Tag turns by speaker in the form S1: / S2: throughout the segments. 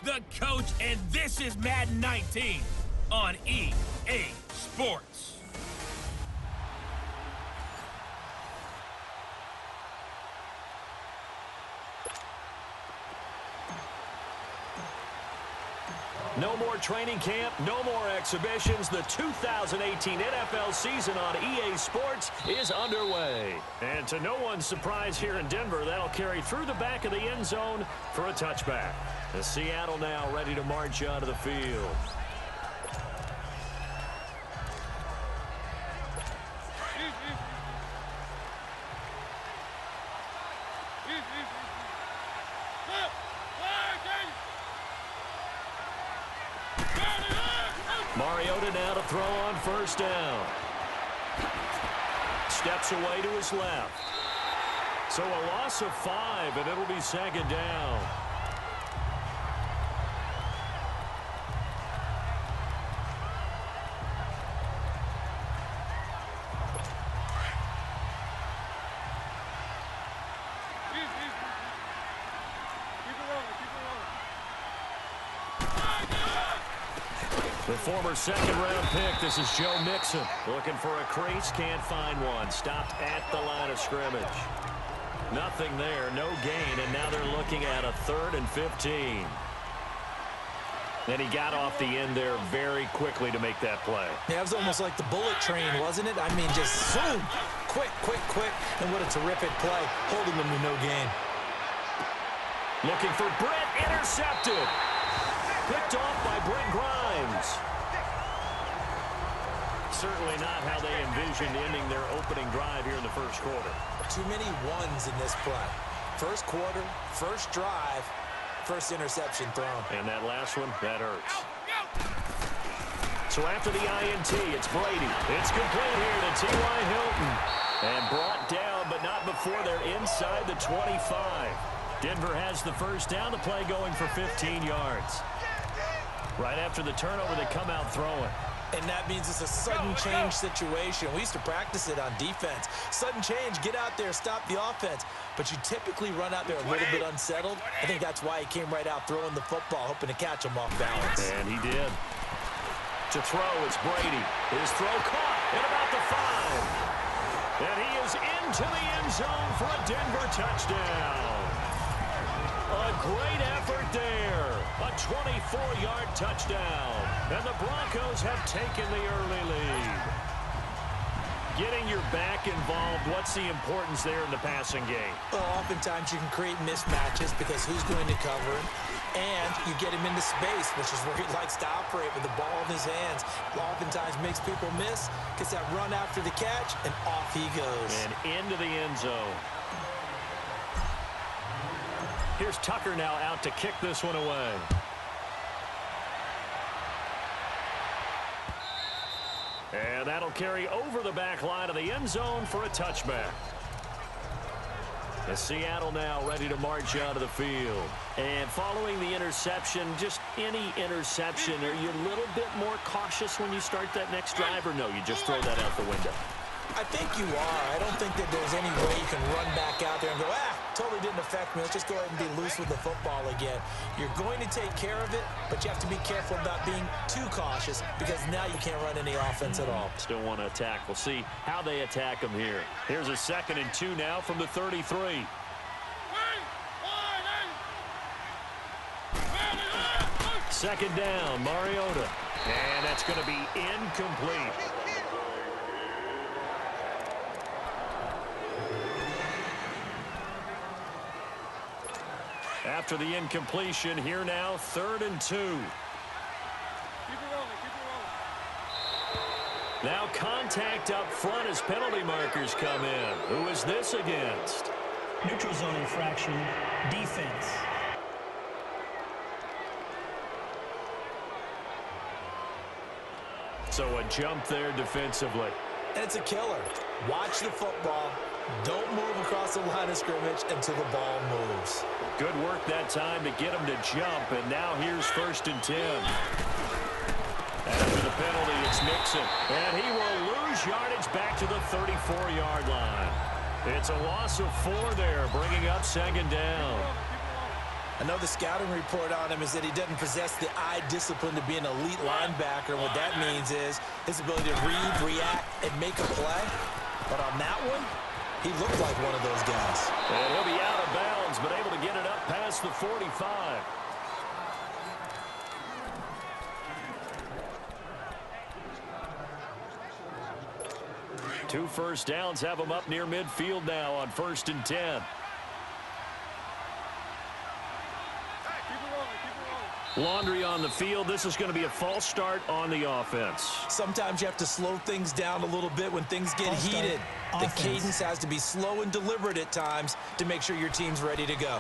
S1: the coach, and this is Madden 19 on EA Sports.
S2: No more training camp, no more exhibitions. The 2018 NFL season on EA Sports is underway. And to no one's surprise here in Denver, that'll carry through the back of the end zone for a touchback. The Seattle now ready to march onto the field. Mariota now to throw on first down. Steps away to his left. So a loss of 5, and it'll be second down. The former second-round pick, this is Joe Mixon. Looking for a crease, can't find one. Stopped at the line of scrimmage. Nothing there, no gain, and now they're looking at a 3rd and 15. And he got off the end there very quickly to make that play.
S3: Yeah, it was almost like the bullet train, wasn't it? I mean, just zoom, quick, and what a terrific play, holding them to no gain.
S2: Looking for Brett, intercepted. Picked off by Brent Grimes. Certainly not how they envisioned ending their opening drive here in the first quarter.
S3: Too many ones in this play. First quarter, first drive, first interception thrown.
S2: And that last one, that hurts. So after the INT, it's Brady. It's complete here to T.Y. Hilton. And brought down, but not before they're inside the 25. Denver has the first down, the play going for 15 yards. Right after the turnover, they come out throwing.
S3: And that means it's a sudden change situation. We used to practice it on defense. Sudden change, get out there, stop the offense. But you typically run out there a little bit unsettled. I think that's why he came right out throwing the football, hoping to catch him off balance.
S2: And he did. To throw, it's Brady. His throw caught at about the 5. And he is into the end zone for a Denver touchdown. A great effort there. A 24-yard touchdown. And the Broncos have taken the early lead. Getting your back involved, what's the importance there in the passing game?
S3: Well, oftentimes you can create mismatches because who's going to cover him? And you get him into space, which is where he likes to operate with the ball in his hands. Oftentimes makes people miss, gets that run after the catch, and off he goes.
S2: And into the end zone. Here's Tucker now out to kick this one away. And that'll carry over the back line of the end zone for a touchback. The Seattle now ready to march out of the field. And following the interception, just any interception, are you a little bit more cautious when you start that next drive, or no, you just throw that out the window?
S3: I think you are. I don't think that there's any way you can run back out there and go, totally didn't affect me. Let's just go ahead and be loose with the football again. You're going to take care of it, but you have to be careful about being too cautious because now you can't run any offense at all.
S2: Still want to attack. We'll see how they attack them here. Here's a 2nd and 2 now from the 33. Second down, Mariota. And that's going to be incomplete. After the incompletion, here now, 3rd and 2.
S4: Keep it rolling, keep it rolling.
S2: Now contact up front as penalty markers come in. Who is this against?
S5: Neutral zone infraction, defense.
S2: So a jump there defensively.
S3: And it's a killer. Watch the football. Don't move across the line of scrimmage until the ball moves.
S2: Good work that time to get him to jump, and now here's 1st and 10. After the penalty, it's Mixon, and he will lose yardage back to the 34-yard line. It's a loss of 4 there, bringing up 2nd down.
S3: I know the scouting report on him is that he doesn't possess the eye discipline to be an elite linebacker. What that means is his ability to read, react, and make a play. But on that one, he looked like one of those guys.
S2: And he'll be out of bounds, but able to get it up past the 45. Two first downs have him up near midfield now on 1st and 10. Laundry on the field. This is going to be a false start on the offense.
S3: Sometimes you have to slow things down a little bit when things get heated. The cadence has to be slow and deliberate at times to make sure your team's ready to go.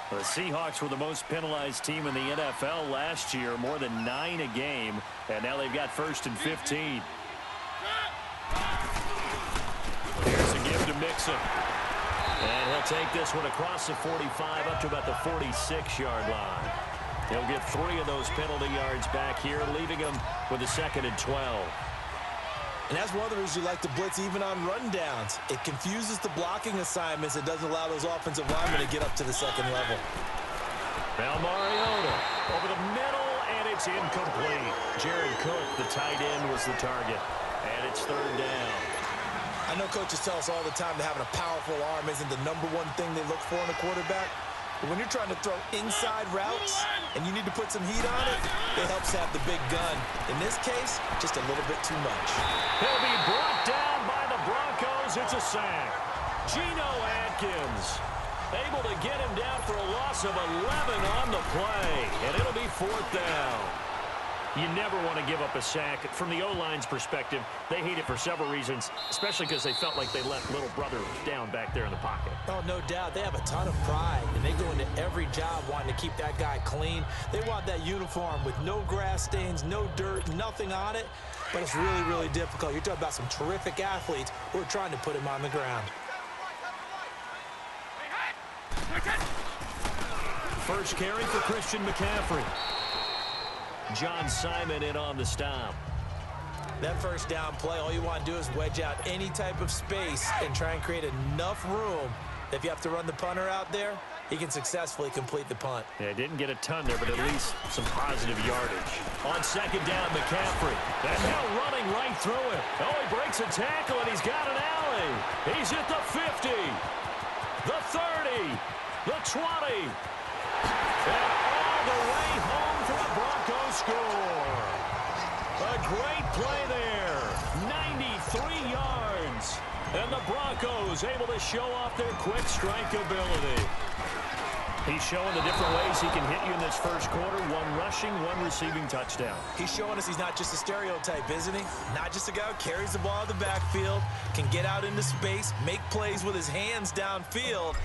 S2: The Seahawks were the most penalized team in the NFL last year, more than 9 a game, and now they've got 1st and 15. Here's a give to Mixon. And he'll take this one across the 45 up to about the 46-yard line. He'll get 3 of those penalty yards back here, leaving him with a 2nd and 12.
S3: And that's one of the reasons you like to blitz even on rundowns. It confuses the blocking assignments. It doesn't allow those offensive linemen to get up to the 2nd level.
S2: Now Mariota over the middle, and it's incomplete. Jared Cook, the tight end, was the target. And it's 3rd down.
S3: I know coaches tell us all the time that having a powerful arm isn't the #1 thing they look for in a quarterback. But when you're trying to throw inside routes and you need to put some heat on it, it helps have the big gun. In this case, just a little bit too much.
S2: He'll be brought down by the Broncos. It's a sack. Geno Atkins able to get him down for a loss of 11 on the play. And it'll be 4th down. You never want to give up a sack. From the O-line's perspective, they hate it for several reasons, especially because they felt like they left little brother down back there in the pocket.
S3: Oh, no doubt. They have a ton of pride, and they go into every job wanting to keep that guy clean. They want that uniform with no grass stains, no dirt, nothing on it. But it's really, really difficult. You're talking about some terrific athletes who are trying to put him on the ground.
S2: First carry for Christian McCaffrey. John Simon in on the stop.
S3: That first down play, all you want to do is wedge out any type of space and try and create enough room that if you have to run the punter out there, he can successfully complete the punt.
S2: Yeah, didn't get a ton there, but at least some positive yardage. On 2nd down, McCaffrey. And now running right through it. Oh, he breaks a tackle, and he's got an alley. He's at the 50, the 30, the 20, and all the way home for a Broncos score. A great play there. 93 yards. And the Broncos able to show off their quick strike ability. He's showing the different ways he can hit you in this first quarter. 1 rushing, 1 receiving touchdown.
S3: He's showing us he's not just a stereotype, isn't he? Not just a guy who carries the ball out of the backfield, can get out into space, make plays with his hands downfield.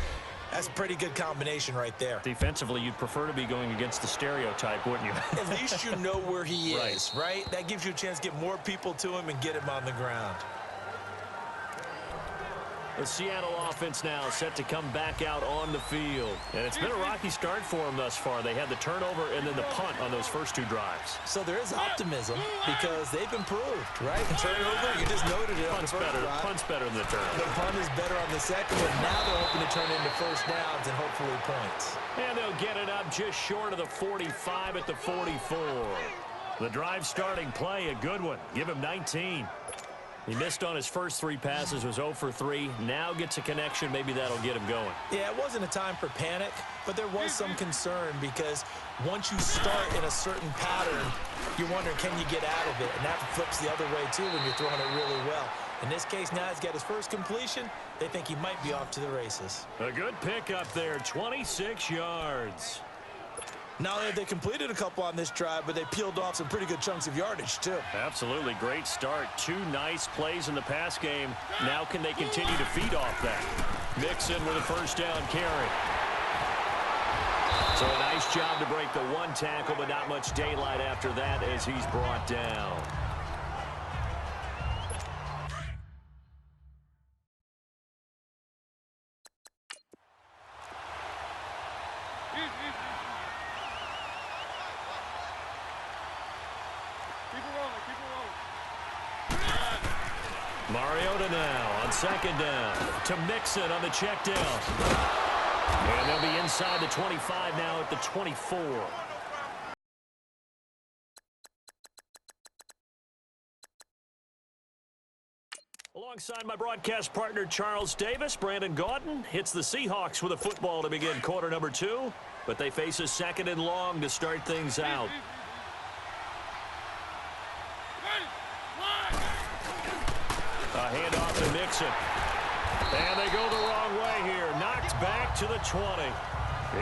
S3: That's a pretty good combination right there.
S2: Defensively, you'd prefer to be going against the stereotype, wouldn't you?
S3: At least you know where he is, right? That gives you a chance to get more people to him and get him on the ground.
S2: The Seattle offense now set to come back out on the field. And it's been a rocky start for them thus far. They had the turnover and then the punt on those first 2 drives.
S3: So there is optimism because they've improved, right? The turnover, you just noted it on the first drive.
S2: Punt's better than the turnover.
S3: The punt is better on the second one. Now they're hoping to turn into first downs and hopefully points.
S2: And they'll get it up just short of the 45 at the 44. The drive starting play, a good one. Give him 19. He missed on his first 3 passes, was 0 for 3. Now gets a connection. Maybe that'll get him going.
S3: Yeah, it wasn't a time for panic, but there was some concern because once you start in a certain pattern, you're wondering, can you get out of it? And that flips the other way, too, when you're throwing it really well. In this case, now he's got his first completion. They think he might be off to the races.
S2: A good pickup there, 26 yards.
S3: Not only have they completed a couple on this drive, but they peeled off some pretty good chunks of yardage, too.
S2: Absolutely. Great start. 2 nice plays in the pass game. Now can they continue to feed off that? Mixon with a first down carry. So a nice job to break the 1 tackle, but not much daylight after that as he's brought down. Mariota now on 2nd down to Mixon on the check down. And they'll be inside the 25 now at the 24. Alongside my broadcast partner, Charles Davis, Brandon Gaudin hits the Seahawks with a football to begin quarter number 2, but they face a 2nd and long to start things out. A handoff to Nixon. And they go the wrong way here. Knocked back to the 20.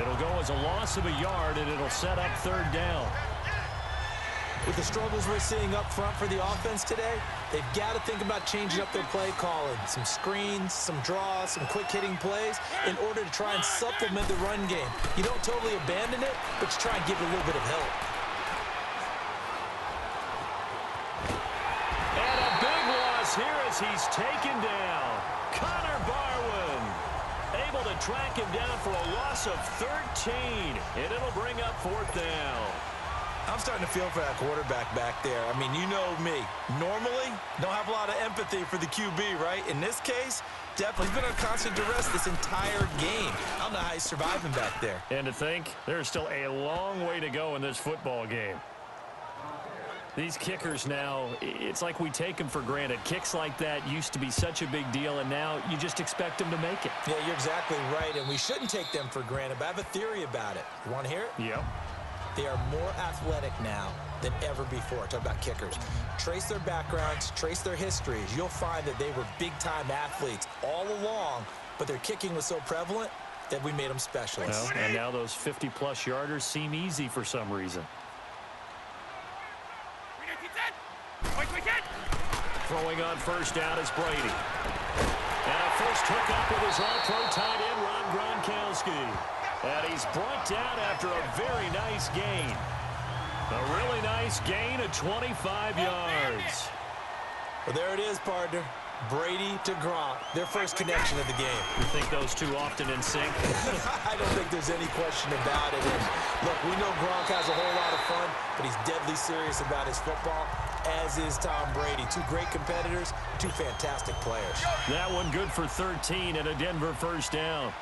S2: It'll go as a loss of a yard, and it'll set up 3rd down.
S3: With the struggles we're seeing up front for the offense today, they've got to think about changing up their play calling. Some screens, some draws, some quick-hitting plays in order to try and supplement the run game. You don't totally abandon it, but you try and give it a little bit of help.
S2: And a big loss here as he's taken down. Connor Barwin able to track him down for a loss of 13, and it'll bring up 4th down.
S3: I'm starting to feel for that quarterback back there. I mean, you know me. Normally, don't have a lot of empathy for the QB, right? In this case, definitely he's been on constant duress this entire game. I don't know how he's surviving back there.
S2: And to think, there's still a long way to go in this football game. These kickers now, it's like we take them for granted. Kicks like that used to be such a big deal, and now you just expect them to make it.
S3: Yeah, you're exactly right, and we shouldn't take them for granted, but I have a theory about it. You want to hear it?
S2: Yep.
S3: They are more athletic now than ever before. Talk about kickers. Trace their backgrounds, trace their histories. You'll find that they were big-time athletes all along, but their kicking was so prevalent that we made them specialists.
S2: Well, and now those 50-plus yarders seem easy for some reason. Throwing on 1st down is Brady. And a first hookup with his all-pro tight end, Rob Gronkowski. And he's brought down after a very nice gain. A really nice gain of 25 yards.
S3: Well, there it is, partner. Brady to Gronk, their first connection of the game.
S2: You think those two often in sync?
S3: I don't think there's any question about it. And look, we know Gronk has a whole lot of fun, but he's deadly serious about his football, as is Tom Brady. Two great competitors, two fantastic players.
S2: That one good for 13 and a Denver 1st down.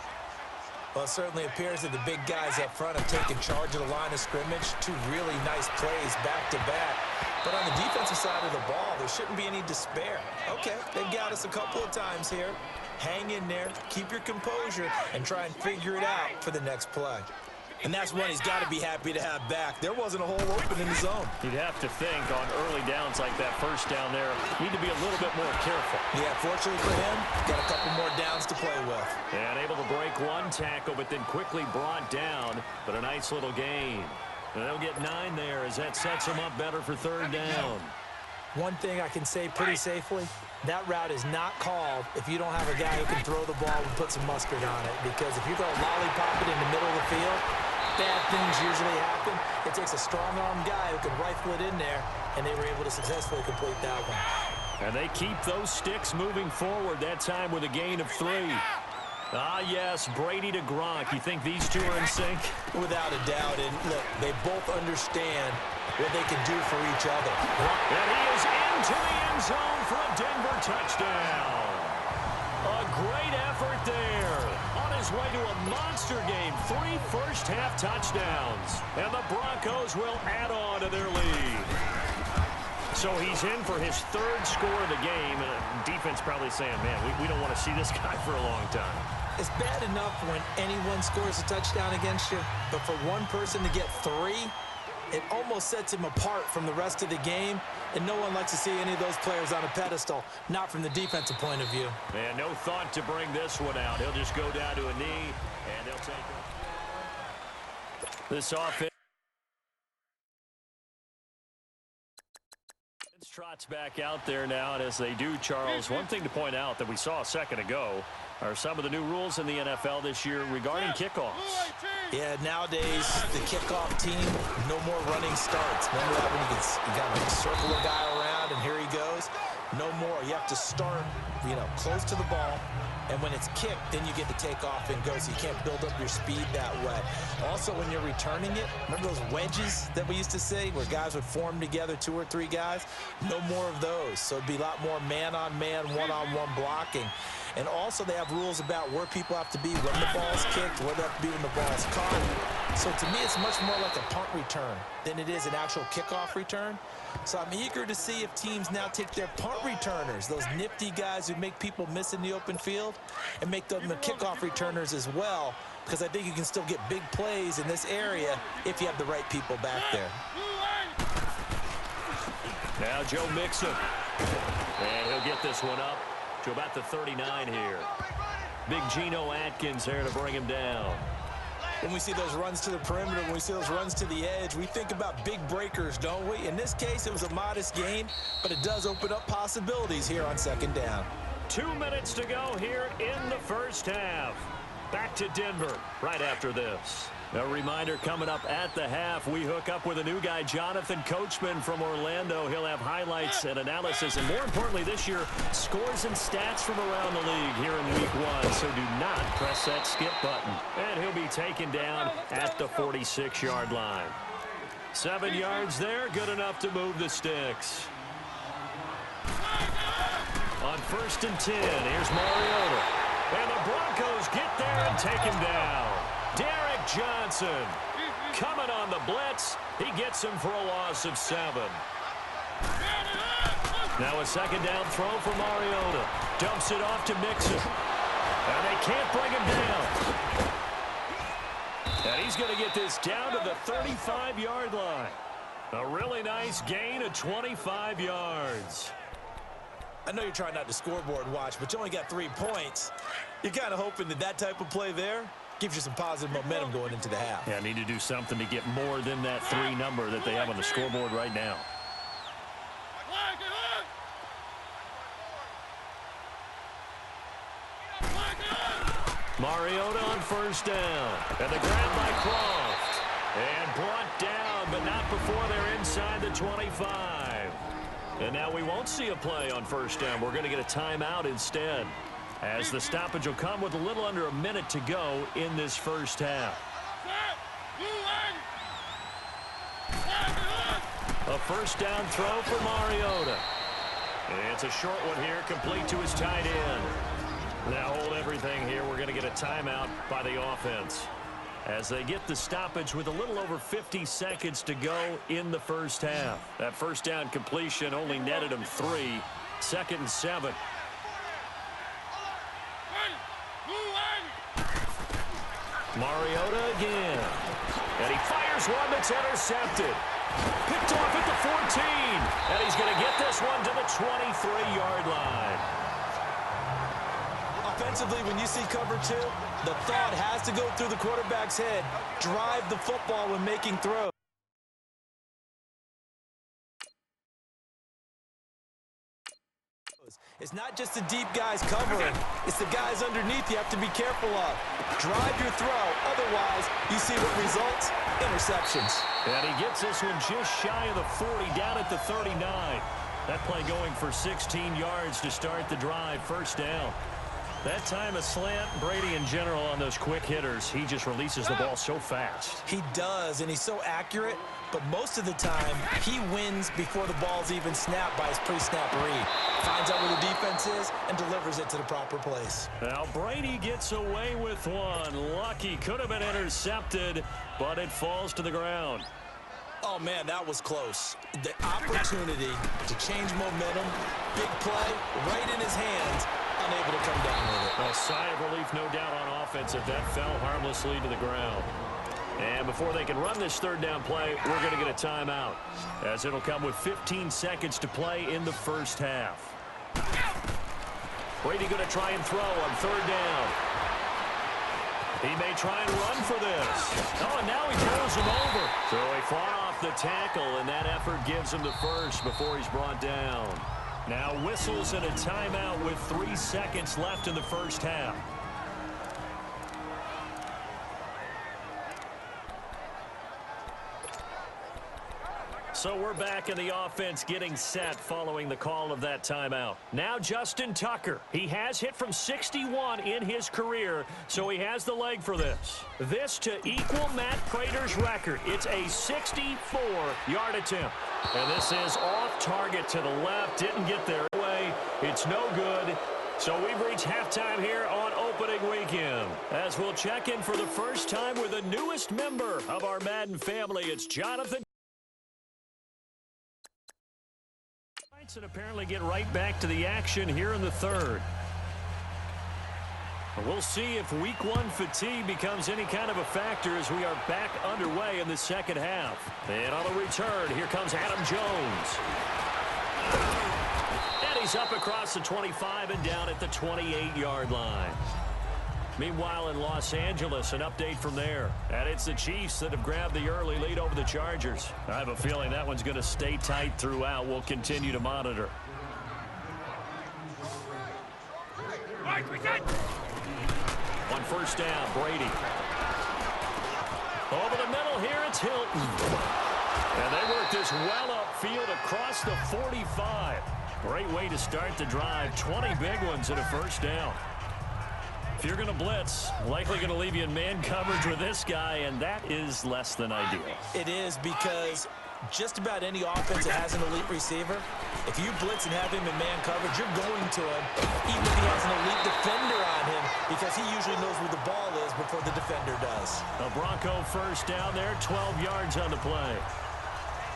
S3: Well, it certainly appears that the big guys up front have taken charge of the line of scrimmage. Two really nice plays back-to-back. But on the defensive side of the ball, there shouldn't be any despair. Okay, they've got us a couple of times here. Hang in there, keep your composure, and try and figure it out for the next play. And that's one he's got to be happy to have back. There wasn't a hole open in the zone.
S2: You'd have to think on early downs like that 1st down there, need to be a little bit more careful.
S3: Yeah, fortunately for him, got a couple more downs to play with.
S2: And able to break one tackle, but then quickly brought down. But a nice little gain. And they'll get 9 there as that sets them up better for 3rd down.
S3: One thing I can say pretty safely, that route is not called if you don't have a guy who can throw the ball and put some mustard on it. Because if you go lollipop it in the middle of the field, bad things usually happen. It takes a strong-arm guy who can rifle it in there, and they were able to successfully complete that one.
S2: And they keep those sticks moving forward, that time with a gain of 3. Ah, yes, Brady to Gronk. You think these two are in sync?
S3: Without a doubt. And look, they both understand what they can do for each other.
S2: And he is into the end zone for a Denver touchdown. A great effort there. On his way to a monster game. 3 first-half touchdowns. And the Broncos will add on to their lead. So he's in for his 3rd score of the game. And defense probably saying, man, we don't want to see this guy for a long time.
S3: It's bad enough when anyone scores a touchdown against you, but for one person to get 3, it almost sets him apart from the rest of the game, and no one likes to see any of those players on a pedestal, not from the defensive point of view.
S2: And no thought to bring this one out. He'll just go down to a knee, and they'll take it. This offense trots back out there now, and as they do, Charles, one thing to point out that we saw a second ago are some of the new rules in the NFL this year regarding kickoffs.
S3: Yeah, nowadays, the kickoff team, no more running starts. Remember that when you kind of circle a guy around and here he goes? No more. You have to start, close to the ball. And when it's kicked, then you get to take off and go, so you can't build up your speed that way. Also, when you're returning it, remember those wedges that we used to see where guys would form together, 2 or 3 guys? No more of those. So it'd be a lot more man-on-man, one-on-one blocking. And also they have rules about where people have to be when the ball's kicked, where they have to be when the ball's caught. So to me, it's much more like a punt return than it is an actual kickoff return. So I'm eager to see if teams now take their punt returners, those nifty guys who make people miss in the open field, and make them the kickoff returners as well, because I think you can still get big plays in this area if you have the right people back there.
S2: Now Joe Mixon. And he'll get this one up to about the 39 here. Big Geno Atkins there to bring him down.
S3: When we see those runs to the perimeter, when we see those runs to the edge, we think about big breakers, don't we? In this case, it was a modest gain, but it does open up possibilities here on second down.
S2: 2 minutes to go here in the first half. Back to Denver right after this. A reminder coming up at the half, we hook up with a new guy, Jonathan Coachman from Orlando. He'll have highlights and analysis, and more importantly this year, scores and stats from around the league here in week 1. So do not press that skip button. And he'll be taken down at the 46-yard line. 7 yards there, good enough to move the sticks. On 1st and 10, here's Mariota. And the Broncos get there and take him down. Derek Johnson coming on the blitz. He gets him for a loss of 7. Now a second down throw for Mariota. Dumps it off to Mixon. And they can't bring him down. And he's going to get this down to the 35-yard line. A really nice gain of 25 yards.
S3: I know you're trying not to scoreboard watch, but you only got 3 points. You're kind of hoping that that type of play there gives you some positive momentum going into the half.
S2: Yeah, need to do something to get more than that 3 number that they have on the scoreboard right now. Mariota on 1st down. And the grab by Croft. And brought down, but not before they're inside the 25. And now we won't see a play on 1st down. We're going to get a timeout instead, as the stoppage will come with a little under a minute to go in this first half. A 1st down throw for Mariota. And it's a short one here, complete to his tight end. Now hold everything here. We're going to get a timeout by the offense, as they get the stoppage with a little over 50 seconds to go in the first half. That 1st down completion only netted him 3. 2nd and 7. Mariota again. And he fires one that's intercepted. Picked off at the 14. And he's going to get this one to the 23-yard line.
S3: Offensively, when you see cover 2, the thought has to go through the quarterback's head. Drive the football when making throws. It's not just the deep guys covering. It's the guys underneath you have to be careful of. Drive your throw. Otherwise, you see what results? Interceptions.
S2: And he gets this one just shy of the 40, down at the 39. That play going for 16 yards to start the drive. 1st down. That time a slant. Brady in general on those quick hitters, he just releases the ball so fast.
S3: He does, and he's so accurate, but most of the time he wins before the ball's even snapped by his pre-snap read. Finds out where the defense is and delivers it to the proper place.
S2: Now Brady gets away with one. Lucky, could have been intercepted, but it falls to the ground.
S3: Oh, man, that was close. The opportunity to change momentum, big play, right in his hands, unable to come down with it.
S2: A sigh of relief, no doubt, on offense if that fell harmlessly to the ground. And before they can run this 3rd down play, we're going to get a timeout, as it'll come with 15 seconds to play in the first half. Brady going to try and throw on 3rd down. He may try and run for this. Oh, and now he throws him over. So he fought off the tackle, and that effort gives him the first before he's brought down. Now whistles and a timeout with 3 seconds left in the first half. So we're back in the offense getting set following the call of that timeout. Now Justin Tucker. He has hit from 61 in his career, so he has the leg for this. This to equal Matt Prater's record. It's a 64-yard attempt. And this is off target to the left. Didn't get there. It's no good. So we've reached halftime here on opening weekend. As we'll check in for the first time with the newest member of our Madden family, it's Jonathan. And apparently get right back to the action here in the third. We'll see if week one fatigue becomes any kind of a factor as we are back underway in the second half. And on the return, here comes Adam Jones. And he's up across the 25 and down at the 28-yard line. Meanwhile, in Los Angeles, an update from there. And it's the Chiefs that have grabbed the early lead over the Chargers. I have a feeling that one's going to stay tight throughout. We'll continue to monitor. On first down, Brady. Over the middle here, it's Hilton. And they work this well upfield across the 45. Great way to start the drive. 20 big ones and a first down. If you're going to blitz, likely going to leave you in man coverage with this guy, and that is less than ideal.
S3: It is, because just about any offense that has an elite receiver, if you blitz and have him in man coverage, you're going to him, even if he has an elite defender on him, because he usually knows where the ball is before the defender does.
S2: A Bronco first down there, 12 yards on the play.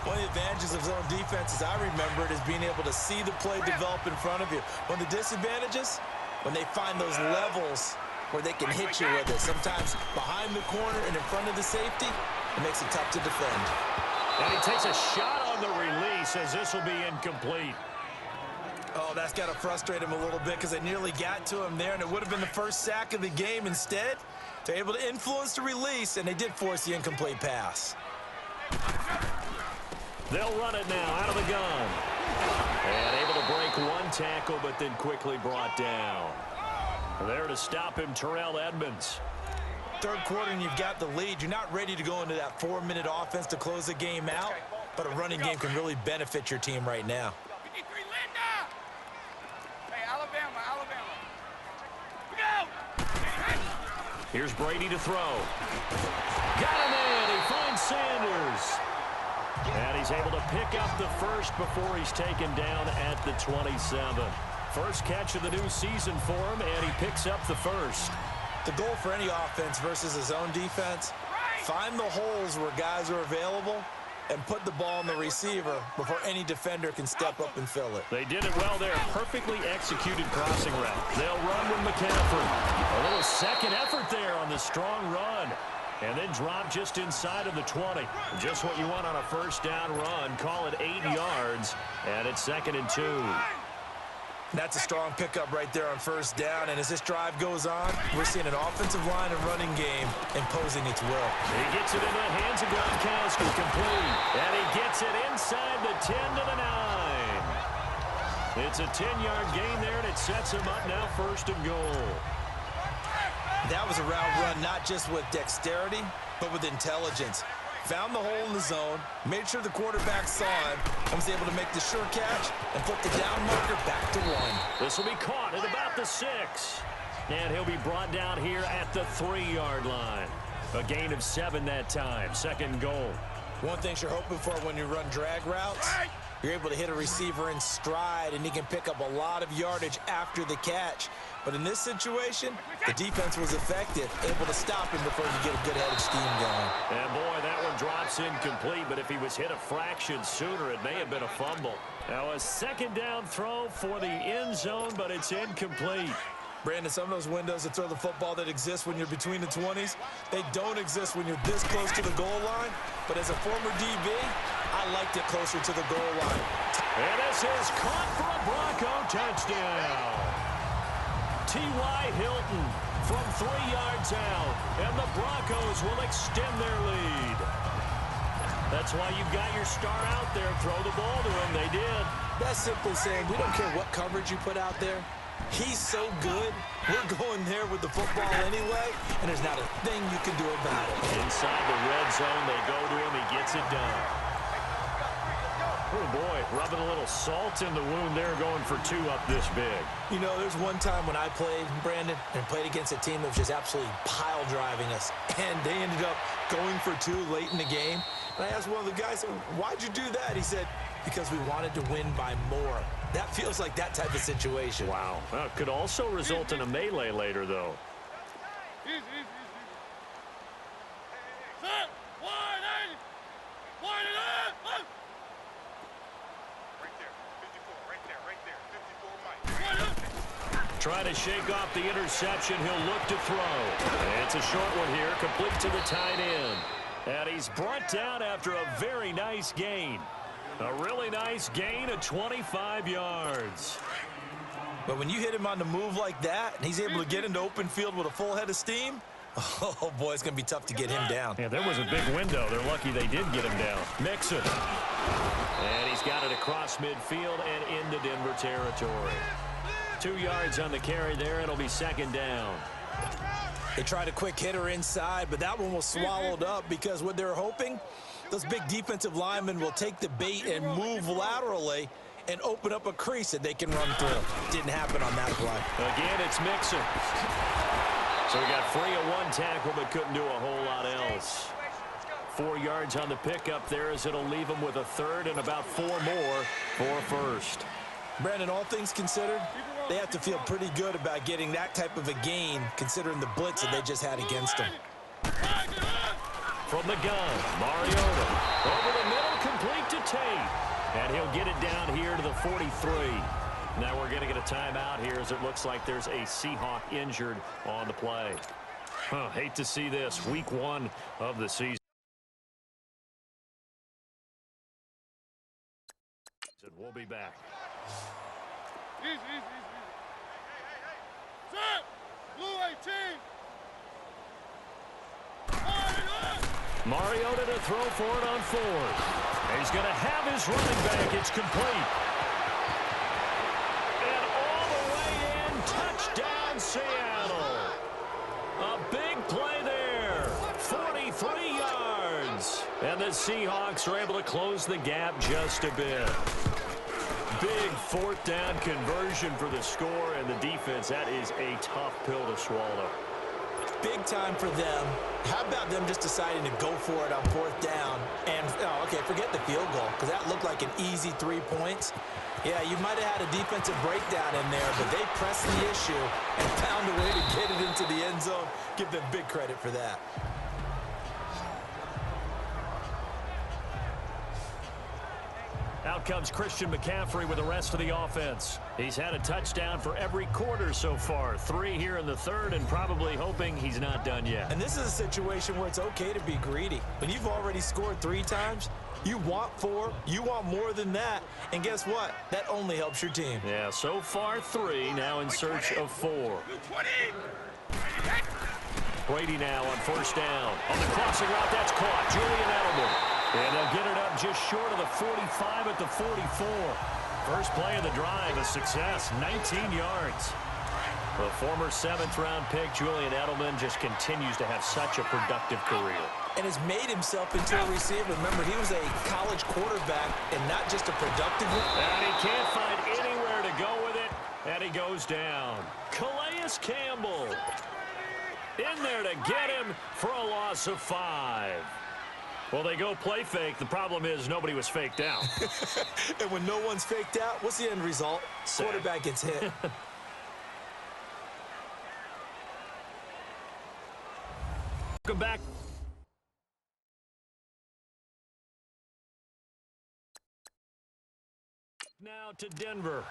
S3: One of the advantages of zone defense, as I remember it, is being able to see the play develop in front of you. One of the disadvantages, when they find those levels where they can hit you with it. Sometimes behind the corner and in front of the safety, it makes it tough to defend.
S2: And he takes a shot on the release as this will be incomplete.
S3: Oh, that's got to frustrate him a little bit because they nearly got to him there, and it would have been the first sack of the game. Instead, they're able to influence the release, and they did force the incomplete pass.
S2: They'll run it now out of the gun. And able to break one tackle, but then quickly brought down. There to stop him, Terrell Edmonds.
S3: Third quarter, and you've got the lead. You're not ready to go into that 4-minute offense to close the game out, but a running game can really benefit your team right now.
S2: Here's Brady to throw. Got him in. He finds Sanders. And he's able to pick up the first before he's taken down at the 27. First catch of the new season for him, and he picks up the first.
S3: The goal for any offense versus a zone defense, find the holes where guys are available and put the ball on the receiver before any defender can step up and fill it.
S2: They did it well there. Perfectly executed crossing route. They'll run with McCaffrey. A little second effort there on the strong run. And then drop just inside of the 20. Just what you want on a first down run. Call it 8 yards. And it's 2nd and 2.
S3: That's a strong pickup right there on first down. And as this drive goes on, we're seeing an offensive line and running game imposing its will.
S2: He gets it into the hands of Gronkowski, complete. And he gets it inside the 10 to the 9. It's a 10-yard gain there, and it sets him up now 1st and goal.
S3: That was a route run not just with dexterity, but with intelligence. Found the hole in the zone, made sure the quarterback saw him, and was able to make the sure catch and put the down marker back to 1.
S2: This will be caught at about the 6. And he'll be brought down here at the 3-yard line. A gain of 7 that time. 2nd goal.
S3: One thing you're hoping for when you run drag routes, you're able to hit a receiver in stride, and he can pick up a lot of yardage after the catch. But in this situation, the defense was effective, able to stop him before he get a good head of steam going.
S2: And boy, that one drops incomplete, but if he was hit a fraction sooner, it may have been a fumble. Now a 2nd down throw for the end zone, but it's incomplete.
S3: Brandon, some of those windows to throw the football that exist when you're between the 20s, they don't exist when you're this close to the goal line. But as a former DB, I liked it closer to the goal line.
S2: And this is caught for a Bronco touchdown. T.Y. Hilton from 3 yards out, and the Broncos will extend their lead. That's why you've got your star out there. Throw the ball to him. They did.
S3: That's simply saying we don't care what coverage you put out there. He's so good, we're going there with the football anyway, and there's not a thing you can do about it.
S2: Inside the red zone, they go to him. He gets it done. Oh, boy, rubbing a little salt in the wound there, going for 2 up this big.
S3: You know, there's one time when I played, Brandon, and played against a team that was just absolutely pile driving us, and they ended up going for 2 late in the game. And I asked one of the guys, why'd you do that? He said, because we wanted to win by more. That feels like that type of situation.
S2: Wow. Well, it could also result in a melee later, though. Trying to shake off the interception. He'll look to throw. And it's a short one here, complete to the tight end. And he's brought down after a very nice gain. A really nice gain of 25 yards.
S3: But when you hit him on the move like that, and he's able to get into open field with a full head of steam, oh, boy, it's going to be tough to get him down.
S2: Yeah, there was a big window. They're lucky they did get him down. Mixon. And he's got it across midfield and into Denver territory. 2 yards on the carry there. It'll be second down.
S3: They tried a quick hitter inside, but that one was swallowed up because what they're hoping, those big defensive linemen will take the bait and move laterally and open up a crease that they can run through. Didn't happen on that play.
S2: Again, it's Mixon. So he got free of 1 tackle but couldn't do a whole lot else. 4 yards on the pickup there as it'll leave him with a third and about 4 more for a first.
S3: Brandon, all things considered, they have to feel pretty good about getting that type of a gain considering the blitz that they just had against them.
S2: From the gun, Mariota. Over the middle, complete to Tate. And he'll get it down here to the 43. Now we're going to get a timeout here as it looks like there's a Seahawk injured on the play. Hate to see this. Week 1 of the season. We'll be back. Mariota to throw for it on 4th. He's going to have his running back. It's complete. And all the way in, touchdown Seattle. A big play there. 43 yards. And the Seahawks are able to close the gap just a bit. Big 4th down conversion for the score, and the defense, that is a tough pill to swallow.
S3: Big time for them. How about them just deciding to go for it on 4th down? And, okay, forget the field goal, because that looked like an easy 3 points. Yeah, you might have had a defensive breakdown in there, but they pressed the issue and found a way to get it into the end zone. Give them big credit for that.
S2: Out comes Christian McCaffrey with the rest of the offense. He's had a touchdown for every quarter so far. 3 here in the 3rd, and probably hoping he's not done yet.
S3: And this is a situation where it's okay to be greedy. When you've already scored 3 times, you want 4, you want more than that. And guess what? That only helps your team.
S2: Yeah, so far 3, now in search of 4. Brady now on 1st down. On the crossing route, that's caught. Julian Edelman. And they'll get it up just short of the 45 at the 44. First play of the drive, a success, 19 yards. The former 7th-round pick, Julian Edelman, just continues to have such a productive career.
S3: And has made himself into a receiver. Remember, he was a college quarterback and not just a productive one.
S2: And he can't find anywhere to go with it, and he goes down. Calais Campbell in there to get him for a loss of 5. Well, they go play fake. The problem is nobody was faked out.
S3: And when no one's faked out, what's the end result?
S2: Sad.
S3: Quarterback gets hit.
S2: Welcome back. Now to Denver.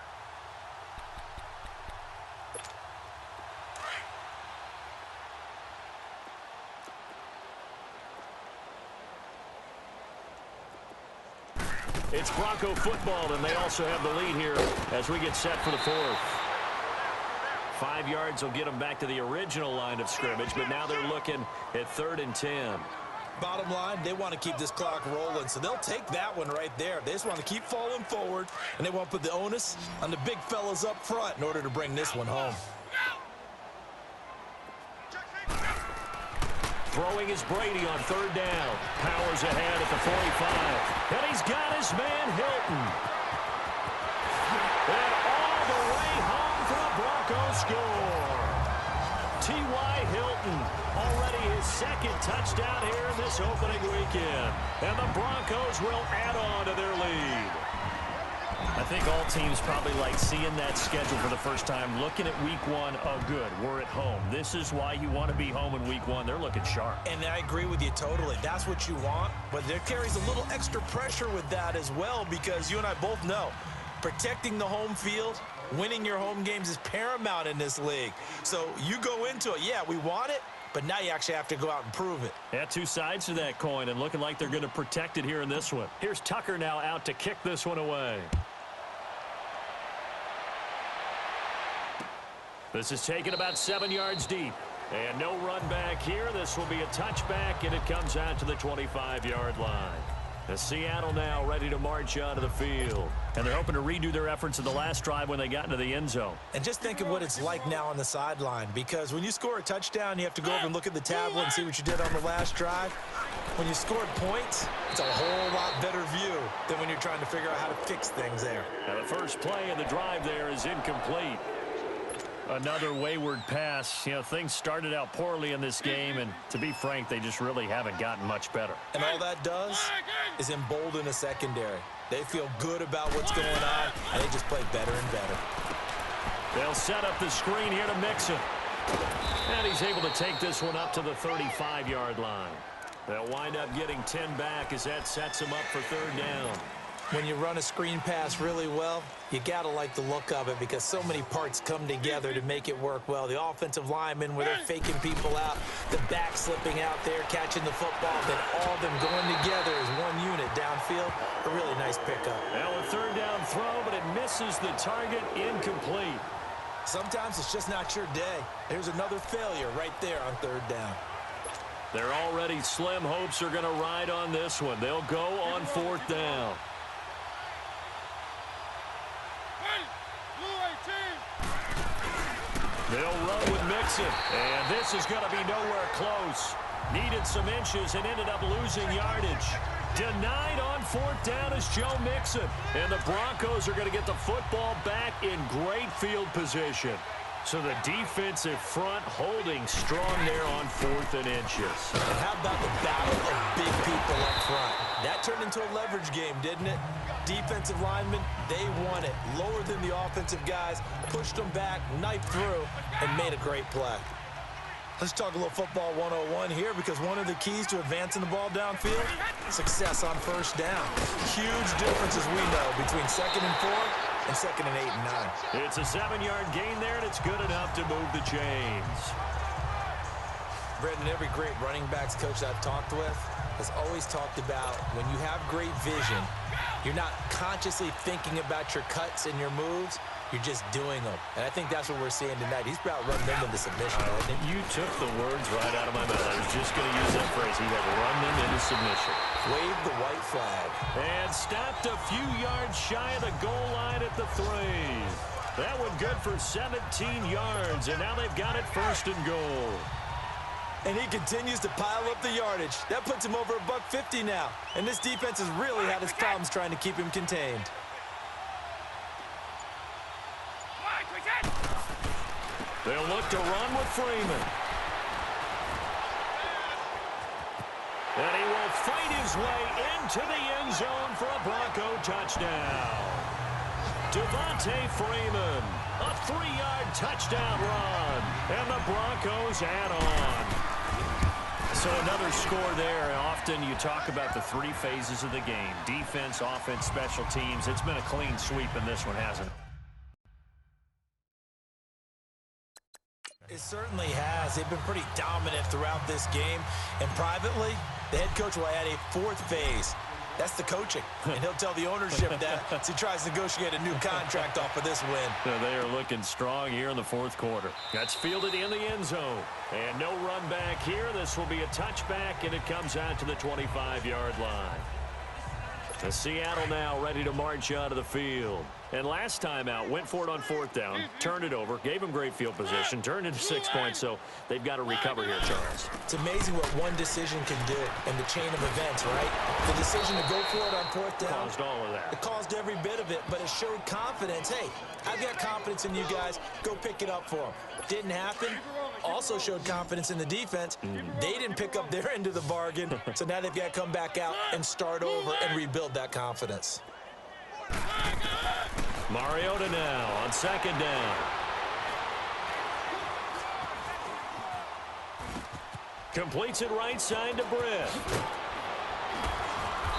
S2: It's Bronco football, and they also have the lead here as we get set for the 4th. 5 yards will get them back to the original line of scrimmage, but now they're looking at 3rd and 10.
S3: Bottom line, they want to keep this clock rolling, so they'll take that one right there. They just want to keep falling forward, and they want to put the onus on the big fellas up front in order to bring this one home.
S2: Throwing is Brady on third down. Powers ahead at the 45. And he's got his man Hilton. And all the way home for a Broncos score. T.Y. Hilton, already his second touchdown here in this opening weekend. And the Broncos will add on to their lead.
S4: I think all teams probably like seeing that schedule for the first time, looking at week one. Oh, good, we're at home. This is why you want to be home in week one. They're looking sharp.
S3: And I agree with you totally. That's what you want, but there carries a little extra pressure with that as well, because you and I both know protecting the home field, winning your home games is paramount in this league. So you go into it, yeah, we want it, but now you actually have to go out and prove it.
S2: Yeah, two sides to that coin, and looking like they're going to protect it here in this one. Here's Tucker now out to kick this one away. This is taken about 7 yards deep. And no run back here. This will be a touchback, and it comes out to the 25-yard line. The Seattle now ready to march onto the field. And they're hoping to redo their efforts in the last drive when they got into the end zone.
S3: And just think of what it's like now on the sideline, because when you score a touchdown, you have to go over and look at the tablet and see what you did on the last drive. When you scored points, it's a whole lot better view than when you're trying to figure out how to fix things there.
S2: Now the first play of the drive there is incomplete. Another wayward pass. You know, things started out poorly in this game, and to be frank, they just really haven't gotten much better.
S3: And all that does is embolden a secondary. They feel good about what's going on, and they just play better and better.
S2: They'll set up the screen here to Mixon. And he's able to take this one up to the 35-yard line. They'll wind up getting 10 back as that sets them up for third down.
S3: When you run a screen pass really well, you got to like the look of it, because so many parts come together to make it work well. The offensive linemen, where they're faking people out, the back slipping out there, catching the football, then all of them going together as one unit downfield. A really nice pickup.
S2: Now a third down throw, but it misses the target, incomplete.
S3: Sometimes it's just not your day. There's another failure right there on third down.
S2: Their already slim hopes are going to ride on this one. They'll go on fourth down. They'll run with Mixon, and this is going to be nowhere close. Needed some inches and ended up losing yardage. Denied on fourth down is Joe Mixon, and the Broncos are going to get the football back in great field position. So the defensive front holding strong there on fourth and inches.
S3: And how about the battle of big people up front? That turned into a leverage game, didn't it? Defensive linemen, they won it. Lower than the offensive guys, pushed them back, knifed through, and made a great play. Let's talk a little football 101 here, because one of the keys to advancing the ball downfield, success on first down. Huge differences, we know, between 2nd and 4 and 2nd and 8 and 9.
S2: It's a 7-yard gain there, and it's good enough to move the chains.
S3: Brendan, every great running backs coach I've talked with has always talked about when you have great vision, you're not consciously thinking about your cuts and your moves. You're just doing them. And I think that's what we're seeing tonight. He's about run them into submission.
S2: You took the words right out of my mouth. I was just going to use that phrase. He had run them into submission.
S3: Wave the white flag.
S2: And stopped a few yards shy of the goal line at the 3. That one good for 17 yards, and now they've got it 1st and goal.
S3: And he continues to pile up the yardage. That puts him over $150 now. And this defense has really had its problems trying to keep him contained.
S2: They'll look to run with Freeman. And he will fight his way into the end zone for a Bronco touchdown. Devontae Freeman, a 3-yard touchdown run. And the Broncos add on. So another score there. Often you talk about the 3 phases of the game. Defense, offense, special teams. It's been a clean sweep in this one, hasn't it?
S3: It certainly has. They've been pretty dominant throughout this game. And privately, the head coach will add a 4th phase. That's the coaching. And he'll tell the ownership that as he tries to negotiate a new contract off of this win.
S2: So they are looking strong here in the 4th quarter. That's fielded in the end zone. And no run back here. This will be a touchback, and it comes out to the 25-yard line. Seattle now ready to march out of the field. And last time out, went for it on 4th down, turned it over, gave them great field position, turned into 6 points, so they've got to recover here, Charles.
S3: It's amazing what one decision can do in the chain of events, right? The decision to go for it on 4th down.
S2: Caused all of that.
S3: It caused every bit of it, but it showed confidence. Hey, I've got confidence in you guys. Go pick it up for them. Didn't happen. Also showed confidence in the defense. They didn't pick up their end of the bargain, so now they've got to come back out and start over and rebuild that confidence.
S2: Mariota now on 2nd down. Completes it right side to Britt.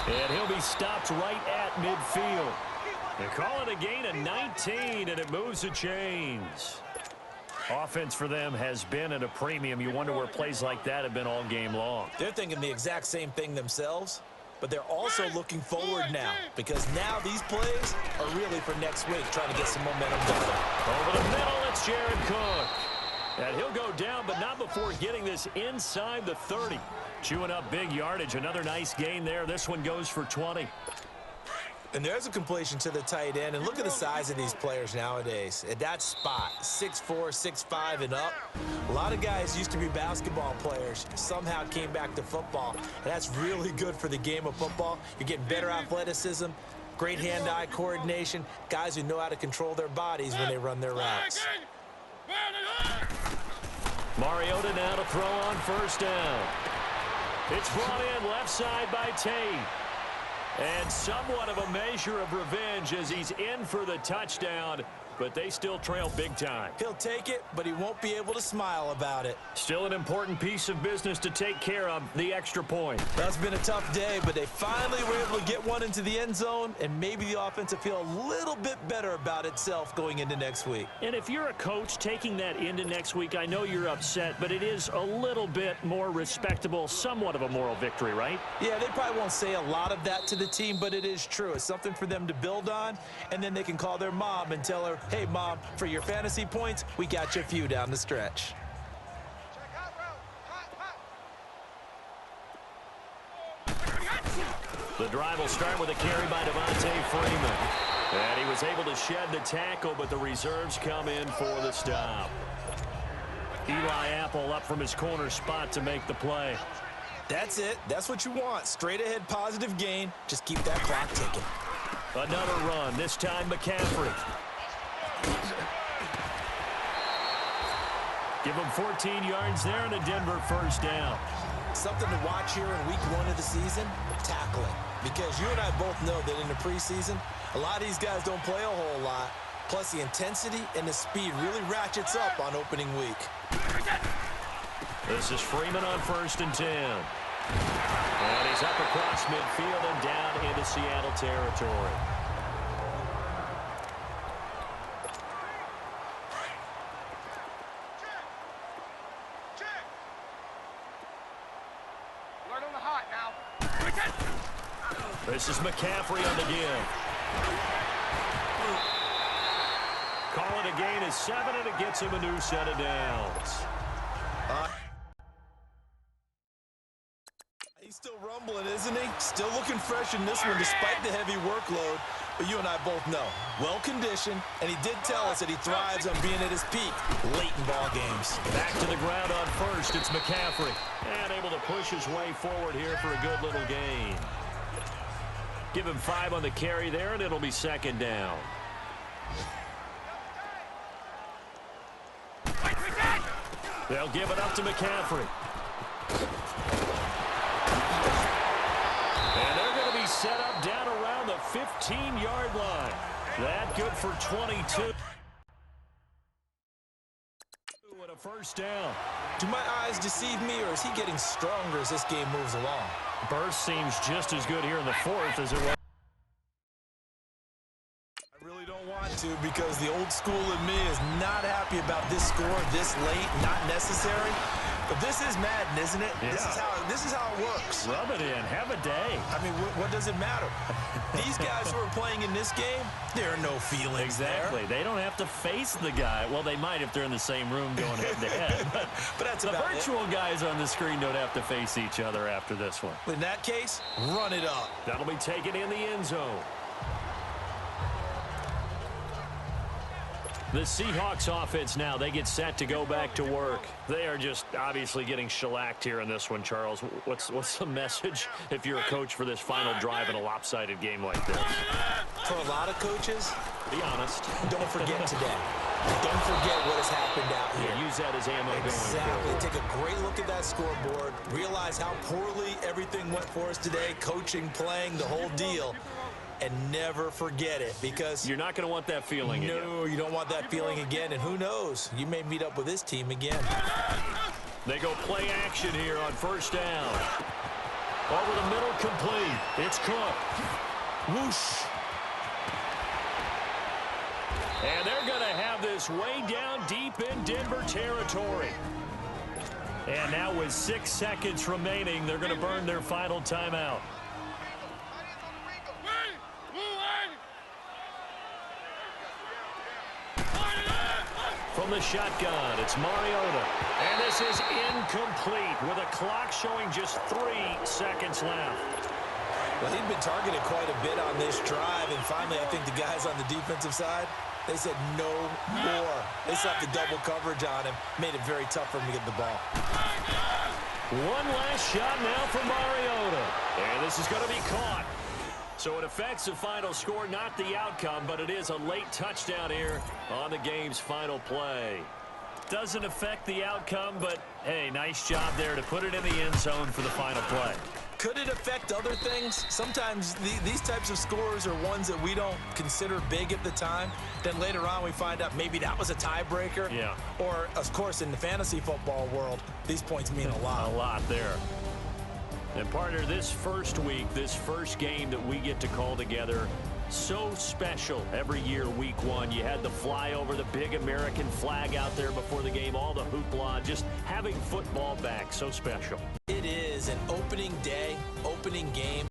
S2: And he'll be stopped right at midfield. They call it a gain of 19, and it moves the chains. Offense for them has been at a premium. You wonder where plays like that have been all game long.
S3: They're thinking the exact same thing themselves, but they're also looking forward now, because now these plays are really for next week, trying to get some momentum going.
S2: Over the middle, it's Jared Cook. And he'll go down, but not before getting this inside the 30. Chewing up big yardage. Another nice gain there. This one goes for 20.
S3: And there's a completion to the tight end. And look at the size of these players nowadays. At that spot, 6'4", 6'5", and up. A lot of guys used to be basketball players, somehow came back to football. And that's really good for the game of football. You're getting better athleticism, great hand-eye coordination, guys who know how to control their bodies when they run their routes.
S2: Mariota now to throw on 1st down. It's brought in left side by Tate. And somewhat of a measure of revenge as he's in for the touchdown, but they still trail big time.
S3: He'll take it, but he won't be able to smile about it.
S2: Still an important piece of business to take care of, the extra point.
S3: That's been a tough day, but they finally were able to get one into the end zone, and maybe the offense will feel a little bit better about itself going into next week.
S4: And if you're a coach taking that into next week, I know you're upset, but it is a little bit more respectable, somewhat of a moral victory, right?
S3: Yeah, they probably won't say a lot of that to the team, but it is true. It's something for them to build on, and then they can call their mom and tell her, hey, Mom, for your fantasy points, we got you a few down the stretch.
S2: The drive will start with a carry by Devontae Freeman. And he was able to shed the tackle, but the reserves come in for the stop. Eli Apple up from his corner spot to make the play.
S3: That's it. That's what you want. Straight ahead positive gain. Just keep that clock ticking.
S2: Another run, this time McCaffrey. Give him 14 yards there and a Denver 1st down.
S3: Something to watch here in week 1 of the season, tackling. Because you and I both know that in the preseason, a lot of these guys don't play a whole lot. Plus the intensity and the speed really ratchets up on opening week.
S2: This is Freeman on 1st and 10. And he's up across midfield and down into Seattle territory. This is McCaffrey on the give. Call it a gain of 7, and it gets him a new set of downs.
S3: He's still rumbling, isn't he? Still looking fresh in this one despite the heavy workload. But you and I both know, well-conditioned, and he did tell us that he thrives on being at his peak late in ball games.
S2: Back to the ground on 1st, it's McCaffrey. And able to push his way forward here for a good little gain. Give him 5 on the carry there, and it'll be 2nd down. They'll give it up to McCaffrey. And they're going to be set up down around the 15-yard line. That good for 22. And a 1st down.
S3: Do my eyes deceive me, or is he getting stronger as this game moves along?
S4: Burst seems just as good here in the 4th as it was.
S3: I really don't want to, because the old school in me is not happy about this score this late, not necessary. But this is Madden, isn't it?
S4: Yeah.
S3: This is how it works.
S4: Rub it in. Have a day.
S3: I mean, what does it matter? These guys who are playing in this game, there are no feelings
S4: Exactly.
S3: there.
S4: They don't have to face the guy. Well, they might if they're in the same room going head-to-head.
S3: But that's
S4: the
S3: about
S4: virtual guys on the screen don't have to face each other after this one.
S3: In that case, run it up.
S2: That'll be taken in the end zone.
S4: The Seahawks offense now, they get set to go back to work. They are just obviously getting shellacked here in this one, Charles. What's the message if you're a coach for this final drive in a lopsided game like this?
S3: For a lot of coaches,
S4: be honest.
S3: Don't forget today. Don't forget what has happened out here.
S4: Yeah, use that as ammo going forward.
S3: Take a great look at that scoreboard. Realize how poorly everything went for us today. Coaching, playing, the whole deal. And never forget it, because
S4: you're not going to want that feeling again.
S3: No, you don't want that feeling again. And who knows? You may meet up with this team again.
S4: They go play action here on first down. Over the middle, complete. It's Cook.
S3: Whoosh.
S4: And they're going to have this way down deep in Denver territory. And now with 6 seconds remaining, they're going to burn their final timeout. From the shotgun, it's Mariota. And this is incomplete with a clock showing just 3 seconds left.
S3: Well, he'd been targeted quite a bit on this drive, and finally I think the guys on the defensive side, they said no more. They slapped the double coverage on him, made it very tough for him to get the ball.
S4: One last shot now from Mariota. And this is going to be caught. So it affects the final score, not the outcome, but it is a late touchdown here on the game's final play. Doesn't affect the outcome, but, hey, nice job there to put it in the end zone for the final play.
S3: Could it affect other things? Sometimes these types of scores are ones that we don't consider big at the time. Then later on we find out maybe that was a tiebreaker.
S4: Yeah.
S3: Or, of course, in the fantasy football world, these points mean a lot.
S4: A lot there. And, partner, this first week, this first game that we get to call together, so special every year, week one. You had the flyover, the big American flag out there before the game, all the hoopla, just having football back, so special.
S3: It is an opening day, opening game.